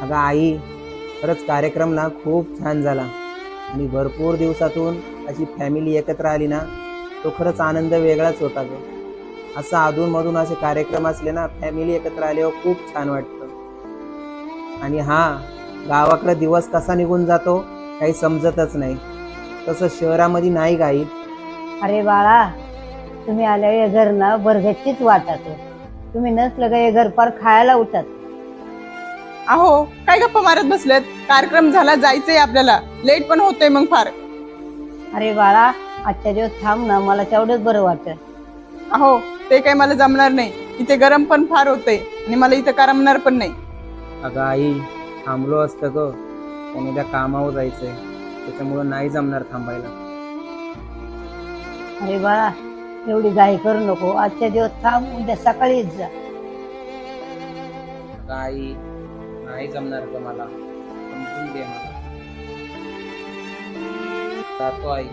अगं आई, खरंच कार्यक्रम ना खूप छान झाला आणि भरपूर दिवसातून अशी फॅमिली एकत्र आली ना, तो खरंच आनंद वेगळाच होता ग. असं अधूनमधून असे कार्यक्रम असले ना, फॅमिली एकत्र आल्यावर खूप छान वाटतं. आणि हा, गावाकडे दिवस कसा निघून जातो काही समजतच नाही. तसं शहरामध्ये नाही गाई. अरे बाळा, तुम्ही आल्या हे घर ना बरगतचीच वाटत. तुम्ही नसलं का हे घर फार खायला उठत. अहो, काय गप्पा मारत बसलेत? कार्यक्रम झाला, जायचंय आपल्याला. लेट पण होतोय मग फार. अरे बाळा, आजच्या दिवस थांब ना, मला तेवढंच बरं वाटत. अहो, ते काय मला जमणार नाही. इथे गरम पण फार होतंय आणि मला इथं करमणार पण नाही. अगं आई, थांबलो असतं ग, पण उद्या कामावर जायचंय, त्याच्यामुळं नाही जमणार थांबायला. अरे बाळा, एवढी घाई करू नको. आजच्या दिवस थांब, उद्या सकाळीच जा. अगं आई, नाही जमणार ग मला, समजून दे मला. जातो आई.